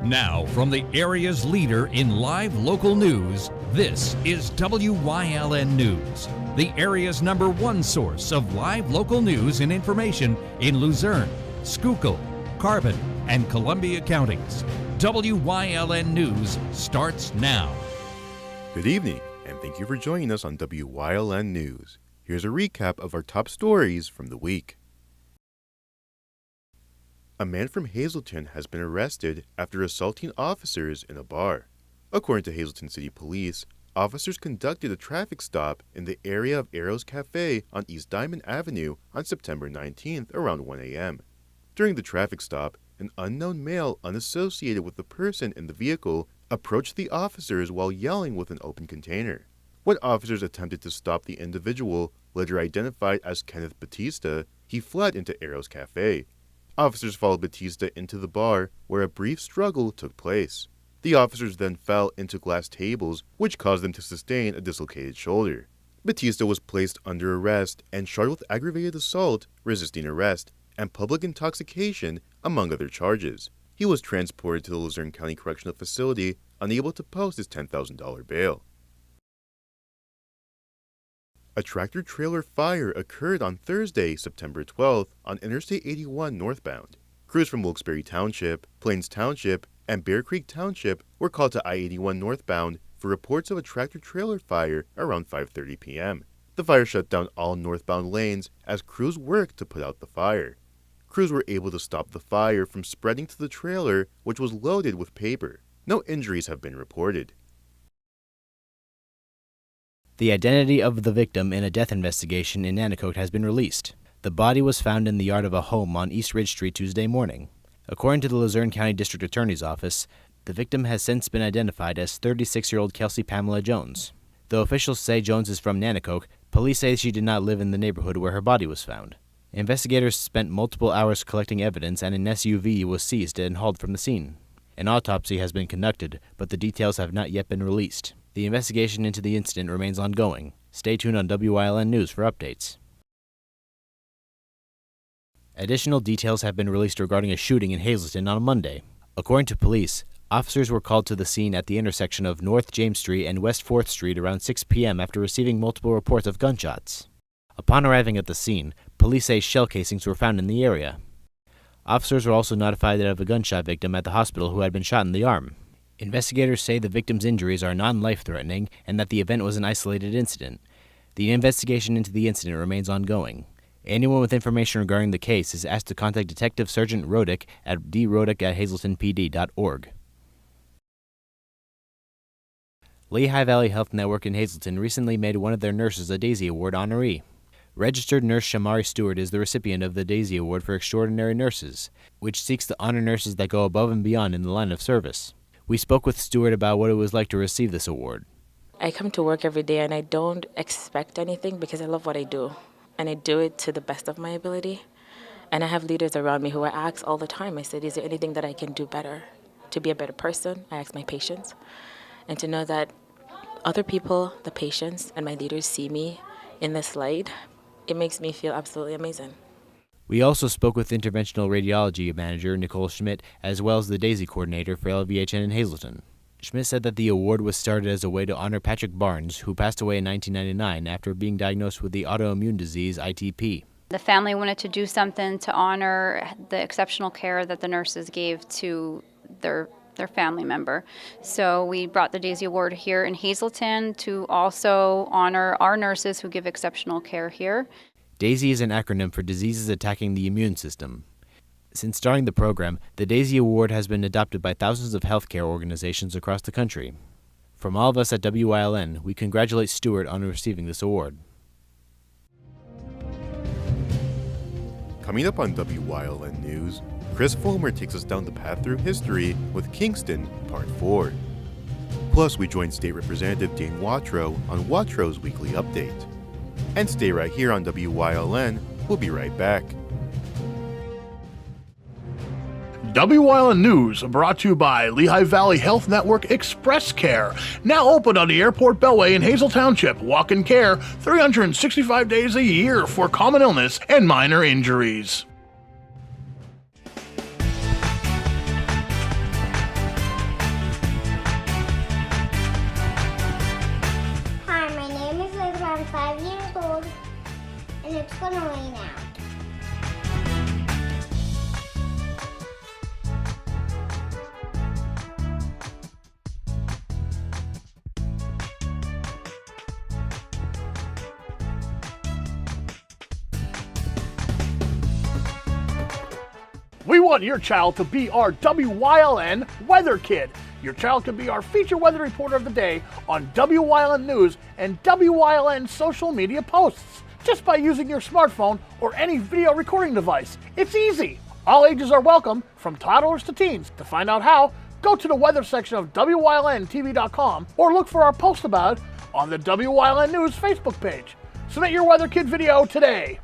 Now, from the area's leader in live local news, this is WYLN News, the area's #1 source of live local news and information in Luzerne, Schuylkill, Carbon, and Columbia counties. WYLN News starts now. Good evening, and thank you for joining us on WYLN News. Here's a recap of our top stories from the week. A man from Hazleton has been arrested after assaulting officers in a bar. According to Hazleton City Police, officers conducted a traffic stop in the area of Arrows Cafe on East Diamond Avenue on September 19th around 1 a.m. During the traffic stop, an unknown male unassociated with the person in the vehicle approached the officers while yelling with an open container. When officers attempted to stop the individual, later identified as Kenneth Batista, he fled into Arrows Cafe. Officers followed Batista into the bar, where a brief struggle took place. The officers then fell into glass tables, which caused them to sustain a dislocated shoulder. Batista was placed under arrest and charged with aggravated assault, resisting arrest, and public intoxication, among other charges. He was transported to the Luzerne County Correctional Facility, unable to post his $10,000 bail. A tractor-trailer fire occurred on Thursday, September 12th, on Interstate 81 northbound. Crews from Wilkes-Barre Township, Plains Township, and Bear Creek Township were called to I-81 northbound for reports of a tractor-trailer fire around 5:30 p.m. The fire shut down all northbound lanes as crews worked to put out the fire. Crews were able to stop the fire from spreading to the trailer, which was loaded with paper. No injuries have been reported. The identity of the victim in a death investigation in Nanticoke has been released. The body was found in the yard of a home on East Ridge Street Tuesday morning. According to the Luzerne County District Attorney's Office, the victim has since been identified as 36-year-old Kelsey Pamela Jones. Though officials say Jones is from Nanticoke, police say she did not live in the neighborhood where her body was found. Investigators spent multiple hours collecting evidence, and an SUV was seized and hauled from the scene. An autopsy has been conducted, but the details have not yet been released. The investigation into the incident remains ongoing. Stay tuned on WYLN News for updates. Additional details have been released regarding a shooting in Hazleton on Monday. According to police, officers were called to the scene at the intersection of North James Street and West 4th Street around 6 p.m. after receiving multiple reports of gunshots. Upon arriving at the scene, police say shell casings were found in the area. Officers were also notified of a gunshot victim at the hospital who had been shot in the arm. Investigators say the victim's injuries are non-life-threatening and that the event was an isolated incident. The investigation into the incident remains ongoing. Anyone with information regarding the case is asked to contact Detective Sergeant Rodick at drodick@hazletonpd.org. Lehigh Valley Health Network in Hazleton recently made one of their nurses a Daisy Award honoree. Registered nurse Shamari Stewart is the recipient of the Daisy Award for Extraordinary Nurses, which seeks to honor nurses that go above and beyond in the line of service. We spoke with Stewart about what it was like to receive this award. I come to work every day and I don't expect anything because I love what I do. And I do it to the best of my ability. And I have leaders around me who I ask all the time. I said, is there anything that I can do better? To be a better person, I ask my patients. And to know that other people, the patients, and my leaders see me in this light, it makes me feel absolutely amazing. We also spoke with Interventional Radiology Manager Nicole Schmidt, as well as the DAISY Coordinator for LVHN in Hazleton. Schmidt said that the award was started as a way to honor Patrick Barnes, who passed away in 1999 after being diagnosed with the autoimmune disease ITP. The family wanted to do something to honor the exceptional care that the nurses gave to their family member. So we brought the DAISY Award here in Hazleton to also honor our nurses who give exceptional care here. DAISY is an acronym for Diseases Attacking the Immune System. Since starting the program, the DAISY Award has been adopted by thousands of healthcare organizations across the country. From all of us at WYLN, we congratulate Stewart on receiving this award. Coming up on WYLN News, Chris Fulmer takes us down the path through history with Kingston, Part 4. Plus, we join State Representative Dane Watrow on Watrow's Weekly Update. And stay right here on WYLN. We'll be right back. WYLN News brought to you by Lehigh Valley Health Network Express Care, now open on the Airport Beltway in Hazel Township. Walk-in care 365 days a year for common illness and minor injuries. We want your child to be our WYLN Weather Kid. Your child can be our feature weather reporter of the day on WYLN News and WYLN social media posts, just by using your smartphone or any video recording device. It's easy. All ages are welcome, from toddlers to teens. To find out how, go to the weather section of WYLNTV.com or look for our post about it on the WYLN News Facebook page. Submit your Weather Kid video today.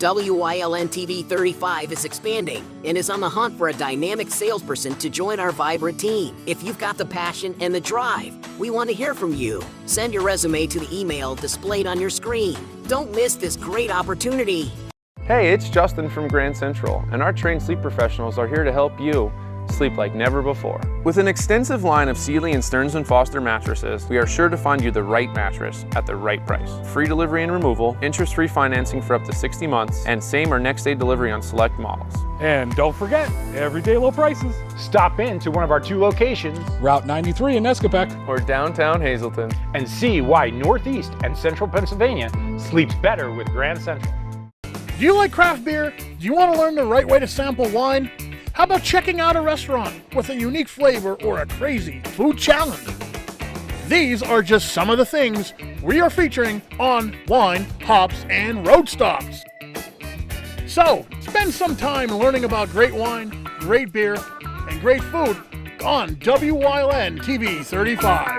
WYLN TV 35 is expanding and is on the hunt for a dynamic salesperson to join our vibrant team. If you've got the passion and the drive, we want to hear from you. Send your resume to the email displayed on your screen. Don't miss this great opportunity. Hey, it's Justin from Grand Central, and our trained sleep professionals are here to help you sleep like never before. With an extensive line of Sealy and Stearns & Foster mattresses, we are sure to find you the right mattress at the right price. Free delivery and removal, interest-free financing for up to 60 months, and same or next day delivery on select models. And don't forget, everyday low prices. Stop in to one of our 2 locations, Route 93 in Nescopec, Or downtown Hazleton. and see why Northeast and Central Pennsylvania sleeps better with Grand Central. Do you like craft beer? Do you want to learn the right way to sample wine? How about checking out a restaurant with a unique flavor or a crazy food challenge? These are just some of the things we are featuring on Wine, Hops, and Road Stops. So, spend some time learning about great wine, great beer, and great food on WYLN TV 35.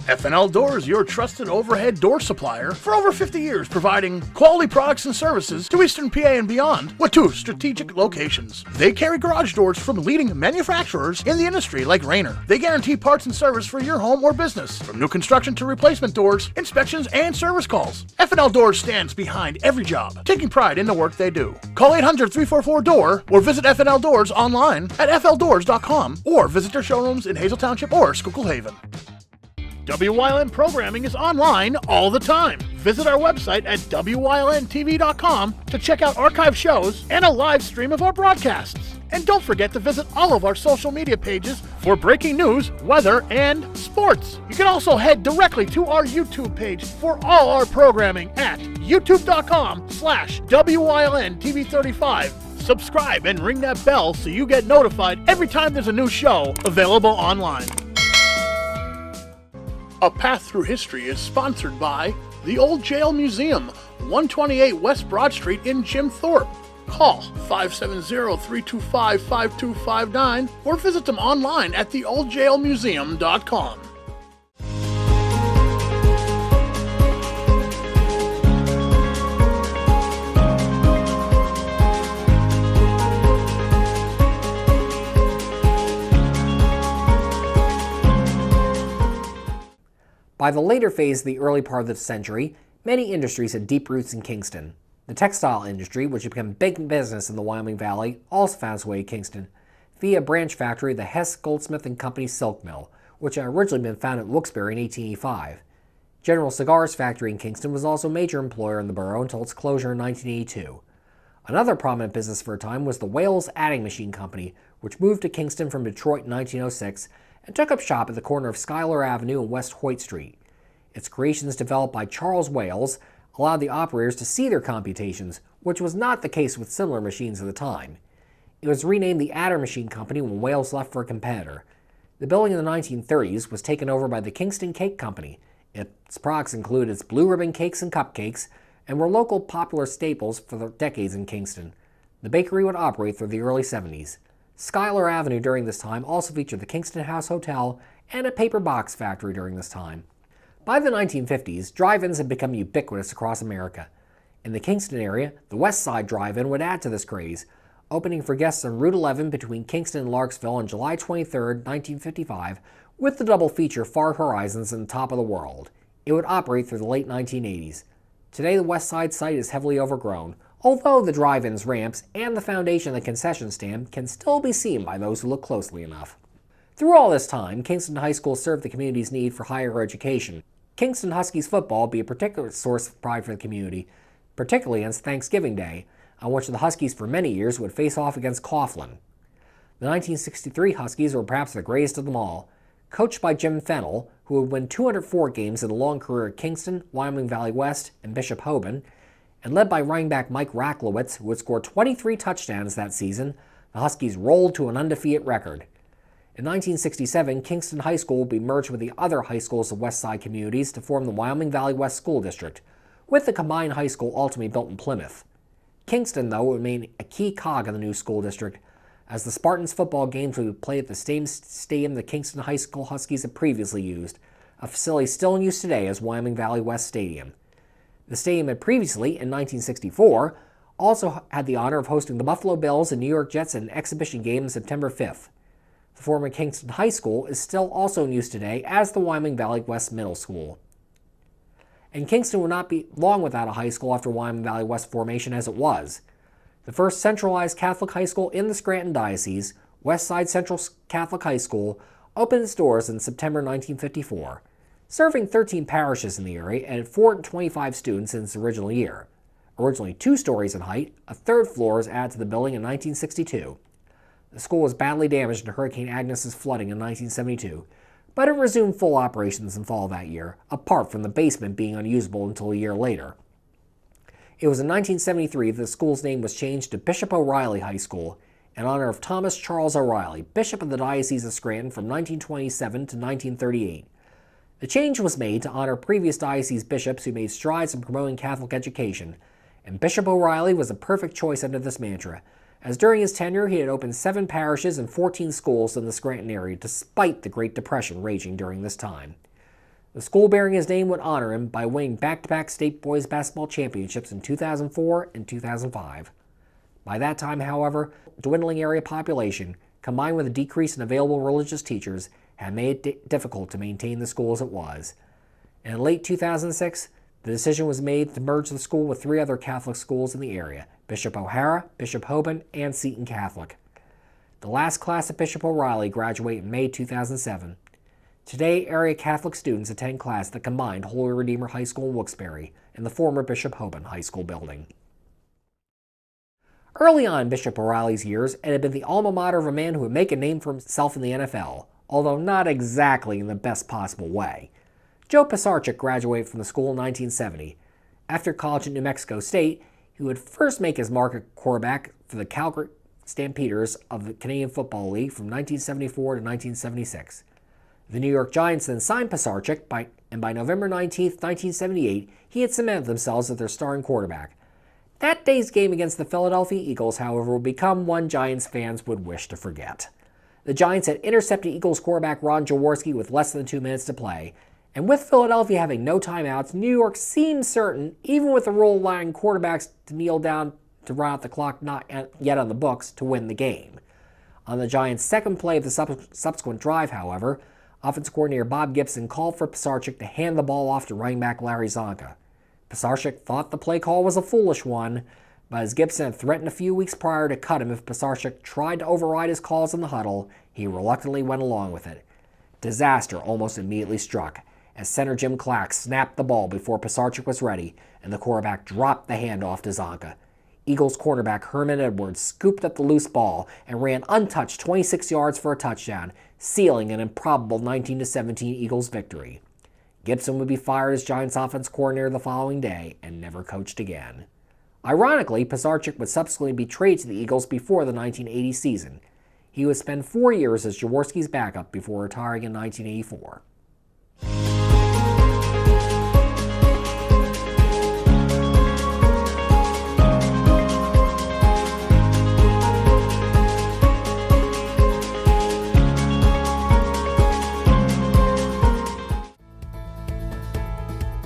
FNL Doors, your trusted overhead door supplier for over 50 years, providing quality products and services to Eastern PA and beyond with 2 strategic locations. They carry garage doors from leading manufacturers in the industry like Rayner. They guarantee parts and service for your home or business, from new construction to replacement doors, inspections, and service calls. FNL Doors stands behind every job, taking pride in the work they do. Call 800-344-DOOR or visit FNL Doors online at fldoors.com or visit their showrooms in Hazel Township or Schuylkill Haven. WYLN programming is online all the time. Visit our website at WYLNTV.com to check out archive shows and a live stream of our broadcasts. And don't forget to visit all of our social media pages for breaking news, weather, and sports. You can also head directly to our YouTube page for all our programming at youtube.com/WYLNTV35. Subscribe and ring that bell so you get notified every time there's a new show available online. A Path Through History is sponsored by the Old Jail Museum, 128 West Broad Street in Jim Thorpe. Call 570-325-5259 or visit them online at theoldjailmuseum.com. By the later phase of the early part of the century, many industries had deep roots in Kingston. The textile industry, which had become big business in the Wyoming Valley, also found its way to Kingston via a branch factory of the Hess Goldsmith & Company Silk Mill, which had originally been founded at Wilkes-Barre in 1885. General Cigar's factory in Kingston was also a major employer in the borough until its closure in 1982. Another prominent business for a time was the Wales Adding Machine Company, which moved to Kingston from Detroit in 1906 and took up shop at the corner of Schuyler Avenue and West Hoyt Street. Its creations, developed by Charles Wales, allowed the operators to see their computations, which was not the case with similar machines at the time. It was renamed the Adder Machine Company when Wales left for a competitor. The building in the 1930s was taken over by the Kingston Cake Company. Its products included its blue ribbon cakes and cupcakes, and were local popular staples for decades in Kingston. The bakery would operate through the early 70s. Schuyler Avenue during this time also featured the Kingston House Hotel and a paper box factory during this time. By the 1950s, drive-ins had become ubiquitous across America. In the Kingston area, the West Side Drive-In would add to this craze, opening for guests on Route 11 between Kingston and Larksville on July 23, 1955, with the double feature Far Horizons and Top of the World. It would operate through the late 1980s. Today, the West Side site is heavily overgrown, although the drive-in's ramps and the foundation of the concession stand can still be seen by those who look closely enough. Through all this time, Kingston High School served the community's need for higher education. Kingston Huskies football would be a particular source of pride for the community, particularly on Thanksgiving Day, on which the Huskies for many years would face off against Coughlin. The 1963 Huskies were perhaps the greatest of them all. Coached by Jim Fennell, who would win 204 games in a long career at Kingston, Wyoming Valley West, and Bishop Hoban, and led by running back Mike Racklowitz, who would score 23 touchdowns that season, the Huskies rolled to an undefeated record. In 1967, Kingston High School would be merged with the other high schools of West Side communities to form the Wyoming Valley West School District, with the combined high school ultimately built in Plymouth. Kingston, though, would remain a key cog in the new school district, as the Spartans football games would be played at the same stadium the Kingston High School Huskies had previously used, a facility still in use today as Wyoming Valley West Stadium. The stadium had previously, in 1964, also had the honor of hosting the Buffalo Bills and New York Jets in an exhibition game on September 5th. The former Kingston High School is still also in use today as the Wyoming Valley West Middle School. And Kingston would not be long without a high school after Wyoming Valley West formation as it was. The first centralized Catholic high school in the Scranton Diocese, Westside Central Catholic High School, opened its doors in September 1954, serving 13 parishes in the area and had 425 students in its original year. Originally 2 stories in height, a third floor was added to the building in 1962. The school was badly damaged in Hurricane Agnes's flooding in 1972, but it resumed full operations in fall that year, apart from the basement being unusable until a year later. It was in 1973 that the school's name was changed to Bishop O'Reilly High School in honor of Thomas Charles O'Reilly, Bishop of the Diocese of Scranton from 1927 to 1938. The change was made to honor previous diocese bishops who made strides in promoting Catholic education, and Bishop O'Reilly was a perfect choice under this mantra, as during his tenure he had opened 7 parishes and 14 schools in the Scranton area despite the Great Depression raging during this time. The school bearing his name would honor him by winning back-to-back state boys basketball championships in 2004 and 2005. By that time, however, dwindling area population, combined with a decrease in available religious teachers, had made it difficult to maintain the school as it was. And in late 2006, the decision was made to merge the school with 3 other Catholic schools in the area, Bishop O'Hara, Bishop Hoban, and Seton Catholic. The last class at Bishop O'Reilly graduated in May 2007. Today, area Catholic students attend class at the combined Holy Redeemer High School in Wilkes-Barre and the former Bishop Hoban High School building. Early on in Bishop O'Reilly's years, it had been the alma mater of a man who would make a name for himself in the NFL, although not exactly in the best possible way. Joe Pisarcik graduated from the school in 1970. After college at New Mexico State, he would first make his mark at quarterback for the Calgary Stampeders of the Canadian Football League from 1974 to 1976. The New York Giants then signed Pisarcik, and by November 19, 1978, he had cemented themselves as their starting quarterback. That day's game against the Philadelphia Eagles, however, would become one Giants fans would wish to forget. The Giants had intercepted Eagles quarterback Ron Jaworski with less than 2 minutes to play, and with Philadelphia having no timeouts, New York seemed certain, even with the rule allowing quarterbacks to kneel down to run out the clock not yet on the books, to win the game. On the Giants' second play of the subsequent drive, however, offensive coordinator Bob Gibson called for Pisarcik to hand the ball off to running back Larry Zonka. Pisarcik thought the play call was a foolish one, but as Gibson had threatened a few weeks prior to cut him if Pisarcik tried to override his calls in the huddle, he reluctantly went along with it. Disaster almost immediately struck, as center Jim Clack snapped the ball before Pisarcik was ready, and the quarterback dropped the handoff to Zonka. Eagles cornerback Herman Edwards scooped up the loose ball and ran untouched 26 yards for a touchdown, sealing an improbable 19-17 Eagles victory. Gibson would be fired as Giants offense coordinator the following day and never coached again. Ironically, Pisarcik would subsequently be traded to the Eagles before the 1980 season. He would spend 4 years as Jaworski's backup before retiring in 1984.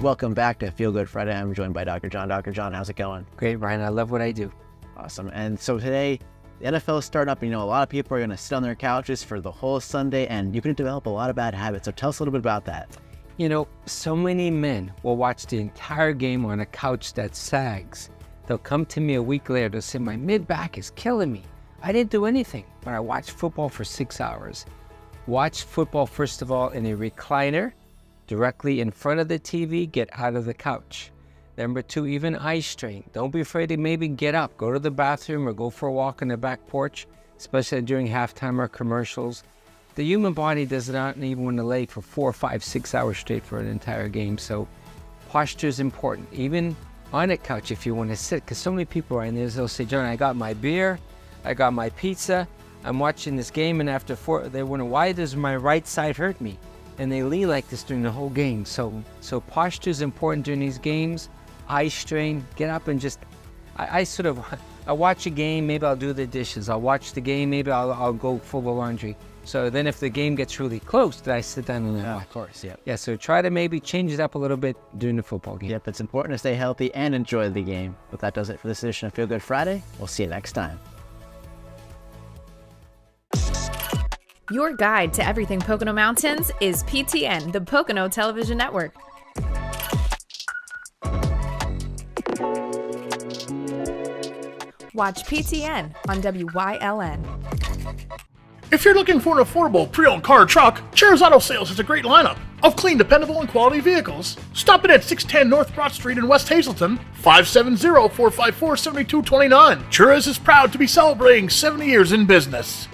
Welcome back to Feel Good Friday. I'm joined by Dr. John. Dr. John, how's it going? Great, Brian. I love what I do. Awesome. And so today, the NFL is starting up. You know, a lot of people are going to sit on their couches for the whole Sunday, and you can develop a lot of bad habits. So tell us a little bit about that. You know, so many men will watch the entire game on a couch that sags. They'll come to me a week later to say, my mid-back is killing me. I didn't do anything, but I watched football for 6 hours. Watch football, first of all, in a recliner, directly in front of the TV, get out of the couch. Number 2, even eye strain. Don't be afraid to maybe get up, go to the bathroom or go for a walk on the back porch, especially during halftime or commercials. The human body does not even want to lay for 4, 5, 6 hours straight for an entire game. So posture is important. Even on a couch, if you want to sit, because so many people are in there, they'll say, John, I got my beer, I got my pizza, I'm watching this game, and after 4, they wonder, why does my right side hurt me? And they lean like this during the whole game. So posture is important during these games. Eye strain, get up and just, I watch a game, maybe I'll do the dishes. I'll watch the game, maybe I'll go full of laundry. So then if the game gets really close, then I sit down and watch. Of course, yeah. Yeah, so try to maybe change it up a little bit during the football game. Yep, it's important to stay healthy and enjoy the game. But that does it for this edition of Feel Good Friday. We'll see you next time. Your guide to everything Pocono Mountains is PTN, the Pocono Television Network. Watch PTN on WYLN. If you're looking for an affordable pre-owned car or truck, Cher's Auto Sales has a great lineup of clean, dependable, and quality vehicles. Stop in at 610 North Broad Street in West Hazleton, 570-454-7229. Cher's is proud to be celebrating 70 years in business.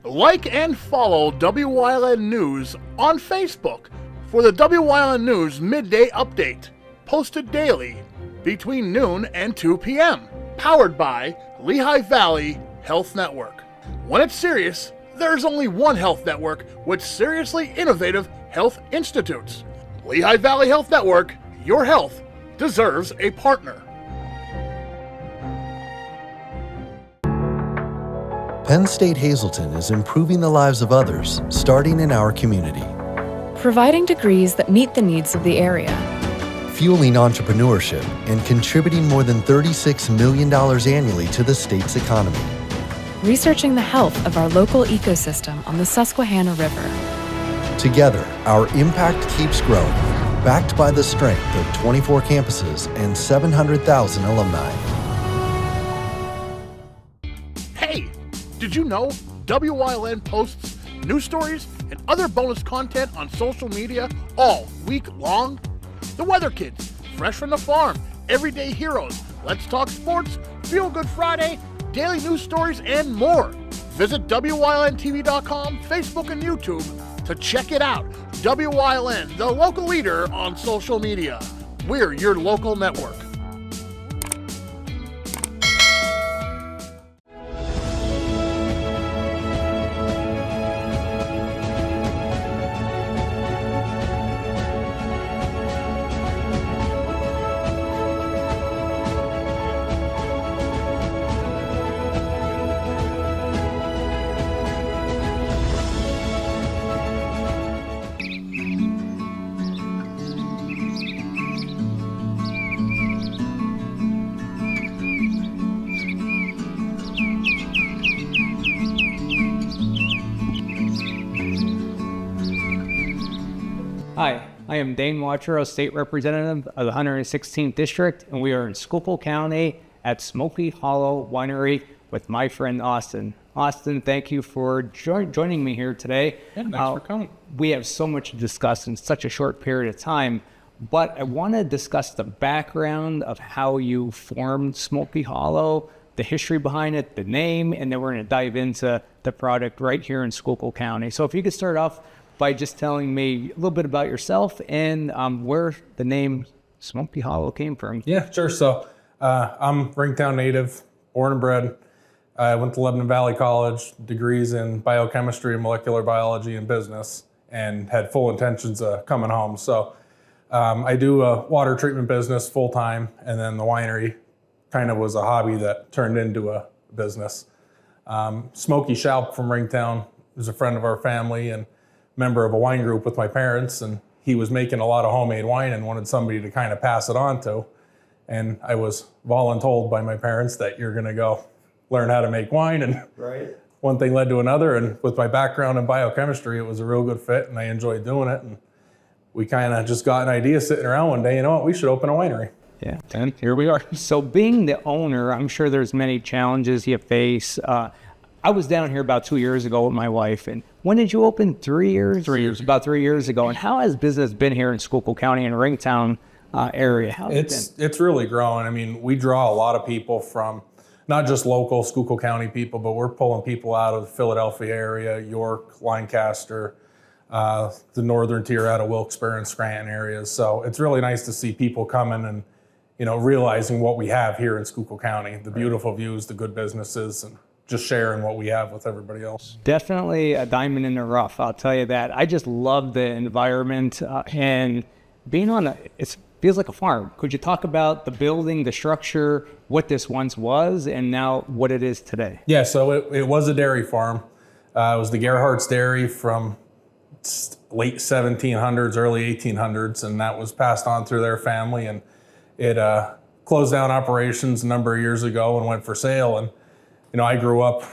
Like and follow WYLN News on Facebook for the WYLN News Midday Update, posted daily between noon and 2 p.m., powered by Lehigh Valley Health Network. When it's serious, there's only one health network with seriously innovative health institutes. Lehigh Valley Health Network, your health deserves a partner. Penn State Hazleton is improving the lives of others, starting in our community. Providing degrees that meet the needs of the area. Fueling entrepreneurship and contributing more than $36 million annually to the state's economy. Researching the health of our local ecosystem on the Susquehanna River. Together, our impact keeps growing, backed by the strength of 24 campuses and 700,000 alumni. Hey, did you know WYLN posts news stories and other bonus content on social media all week long? The Weather Kids, Fresh from the Farm, Everyday Heroes, Let's Talk Sports, Feel Good Friday, daily news stories, and more. Visit WYLNTV.com, Facebook, and YouTube to check it out. WYLN, the local leader on social media. We're your local network. Hi, I am Dane Watcher, a state representative of the 116th District, and we are in Schuylkill County at Smoky Hollow Winery with my friend Austin. Austin, thank you for joining me here today. Yeah, thanks for coming. We have so much to discuss in such a short period of time, but I want to discuss the background of how you formed Smoky Hollow, the history behind it, the name, and then we're going to dive into the product right here in Schuylkill County. So if you could start off by just telling me a little bit about yourself and where the name Smoky Hollow came from. Yeah, sure. So I'm Ringtown native, born and bred. I went to Lebanon Valley College, degrees in biochemistry and molecular biology and business, and had full intentions of coming home. So I do a water treatment business full time, and then the winery kind of was a hobby that turned into a business. Smokey Schaub from Ringtown is a friend of our family and member of a wine group with my parents, and he was making a lot of homemade wine and wanted somebody to kind of pass it on to. And I was voluntold by my parents that you're going to go learn how to make wine. And one thing led to another. And with my background in biochemistry, it was a real good fit, and I enjoyed doing it. And we kind of just got an idea sitting around one day, you know what, we should open a winery. Yeah, and here we are. So being the owner, I'm sure there's many challenges you face. I was down here about 2 years ago with my wife, and when did you open? 3 years? 3 years. About 3 years ago. And how has business been here in Schuylkill County and Ringtown area? How's It's really growing. I mean, we draw a lot of people from not just local Schuylkill County people, but we're pulling people out of the Philadelphia area, York, Lancaster, the northern tier out of Wilkes-Barre and Scranton areas. So it's really nice to see people coming and, realizing what we have here in Schuylkill County, the beautiful views, the good businesses, and just sharing what we have with everybody else. Definitely a diamond in the rough, I'll tell you that. I just love the environment and being on it feels like a farm. Could you talk about the building, the structure, what this once was, and now what it is today? Yeah, so it was a dairy farm. It was the Gerhardt's Dairy from late 1700s, early 1800s, and that was passed on through their family, and it closed down operations a number of years ago and went for sale. And I grew up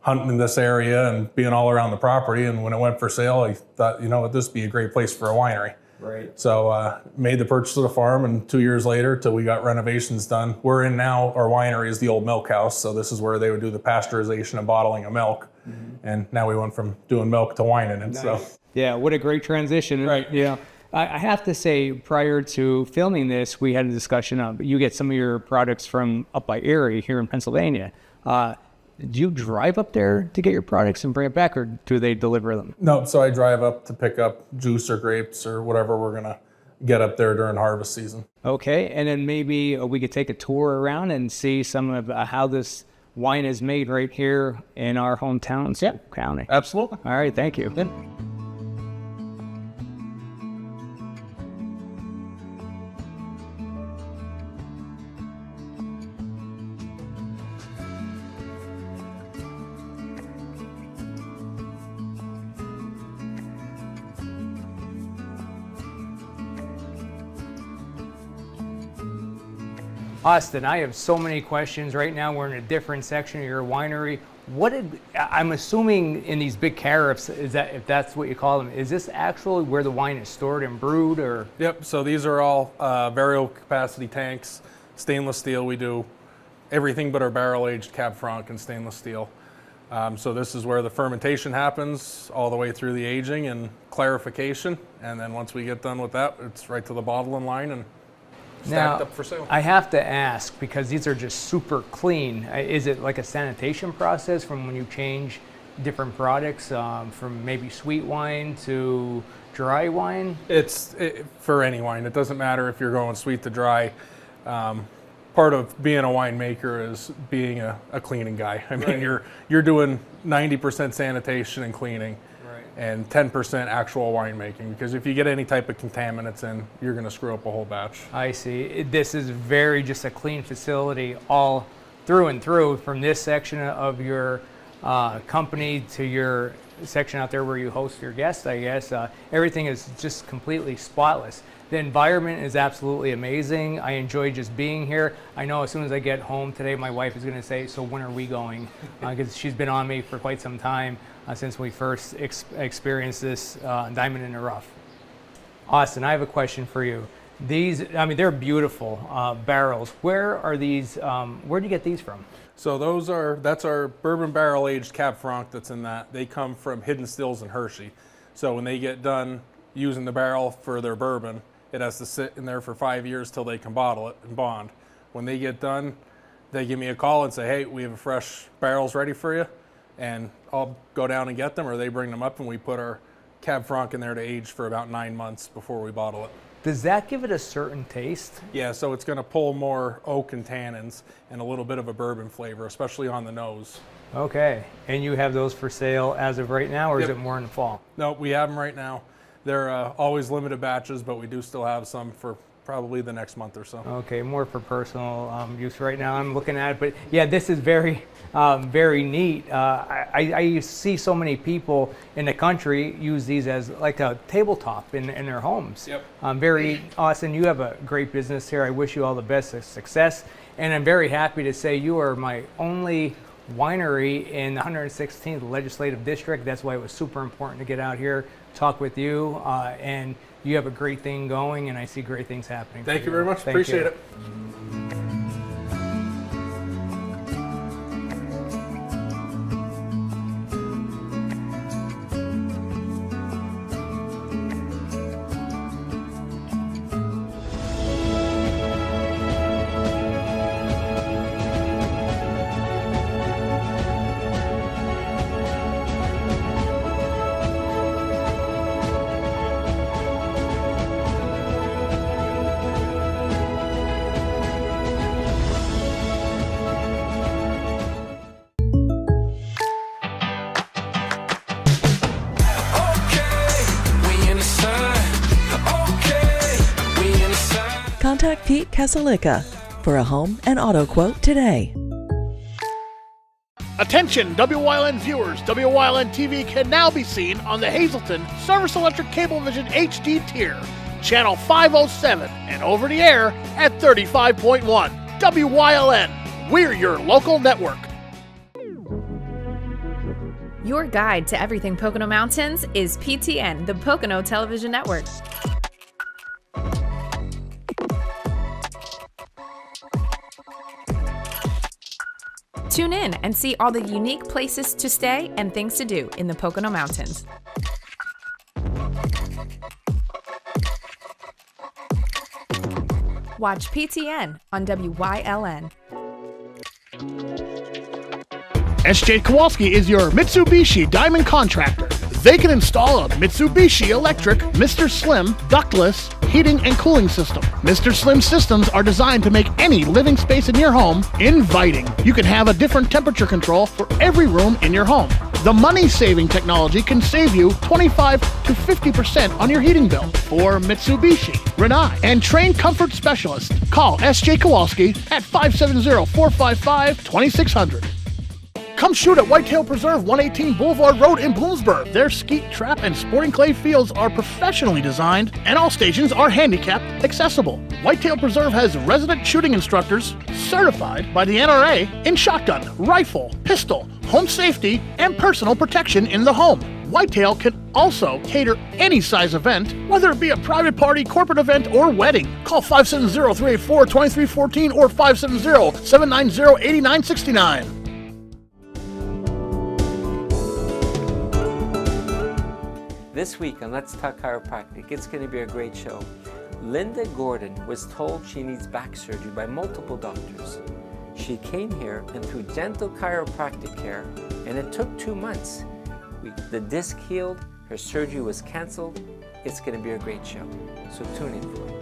hunting in this area and being all around the property, and when it went for sale, I thought, this would be a great place for a winery. Right. So made the purchase of the farm, and 2 years later, till we got renovations done, we're in now, our winery is the old milk house, so this is where they would do the pasteurization and bottling of milk. And now we went from doing milk to wine in it. Nice. So yeah, what a great transition. Right. Yeah. I have to say, prior to filming this, we had a discussion of you get some of your products from up by Erie here in Pennsylvania. Do you drive up there to get your products and bring it back, or do they deliver them? No, so I drive up to pick up juice or grapes or whatever we're going to get up there during harvest season. Okay, and then maybe we could take a tour around and see some of how this wine is made right here in our hometown, Schuylkill County. Absolutely. All right, thank you. Good. Austin, I have so many questions right now. We're in a different section of your winery. I'm assuming in these big carafes, if that's what you call them, is this actually where the wine is stored and brewed, or? Yep, so these are all variable capacity tanks, stainless steel. We do everything but our barrel-aged Cab Franc in stainless steel. So this is where the fermentation happens all the way through the aging and clarification. And then once we get done with that, it's right to the bottling line and stacked up for sale. I have to ask, because these are just super clean. Is it like a sanitation process from when you change different products from maybe sweet wine to dry wine? It's for any wine. It doesn't matter if you're going sweet to dry. Part of being a winemaker is being a cleaning guy. I mean, Right. you're doing 90% sanitation and cleaning. And 10% actual winemaking, because if you get any type of contaminants in, you're going to screw up a whole batch. I see. This is just a clean facility all through and through, from this section of your company to your section out there where you host your guests, I guess. Everything is just completely spotless. The environment is absolutely amazing. I enjoy just being here. I know as soon as I get home today, my wife is going to say, so when are we going? Because she's been on me for quite some time since we first experienced this diamond in the rough. Austin, I have a question for you. These, they're beautiful barrels. Where are these, where do you get these from? So that's our bourbon barrel aged Cab Franc that's in that. They come from Hidden Stills in Hershey. So when they get done using the barrel for their bourbon, it has to sit in there for 5 years till they can bottle it and bond. When they get done, they give me a call and say, hey, we have fresh barrels ready for you. And I'll go down and get them, or they bring them up, and we put our Cab Franc in there to age for about 9 months before we bottle it. Does that give it a certain taste? Yeah, so it's going to pull more oak and tannins and a little bit of a bourbon flavor, especially on the nose. Okay, and you have those for sale as of right now, or Yep. is it more in the fall? No, we have them right now. They're always limited batches, but we do still have some for probably the next month or so. Okay, more for personal use right now. I'm looking at it, but yeah, this is very, very neat. I see so many people in the country use these as like a tabletop in their homes. Yep. Very awesome. You have a great business here. I wish you all the best of success, and I'm very happy to say you are my only winery in the 116th Legislative District. That's why it was super important to get out here, talk with you, and you have a great thing going, and I see great things happening. Thank you very much. Appreciate it. Contact Pete Casalica for a home and auto quote today. Attention WYLN viewers, WYLN TV can now be seen on the Hazleton Service Electric Cablevision HD tier, channel 507, and over the air at 35.1. WYLN, we're your local network. Your guide to everything Pocono Mountains is PTN, the Pocono Television Network. Tune in and see all the unique places to stay and things to do in the Pocono Mountains. Watch PTN on WYLN. SJ Kowalski is your Mitsubishi Diamond Contractor. They can install a Mitsubishi electric Mr. Slim ductless heating and cooling system. Mr. Slim systems are designed to make any living space in your home inviting. You can have a different temperature control for every room in your home. The money-saving technology can save you 25 to 50% on your heating bill. For Mitsubishi, Rinnai, and trained comfort specialists, call SJ Kowalski at 570-455-2600. Come shoot at Whitetail Preserve, 118 Boulevard Road in Bloomsburg. Their skeet, trap, and sporting clay fields are professionally designed, and all stations are handicap accessible. Whitetail Preserve has resident shooting instructors certified by the NRA in shotgun, rifle, pistol, home safety, and personal protection in the home. Whitetail can also cater any size event, whether it be a private party, corporate event, or wedding. Call 570-384-2314 or 570-790-8969. This week on Let's Talk Chiropractic, it's going to be a great show. Linda Gordon was told she needs back surgery by multiple doctors. She came here and through gentle chiropractic care, and it took 2 months. The disc healed, her surgery was canceled. It's going to be a great show, so tune in for it.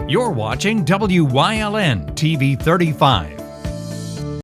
You're watching WYLN TV 35,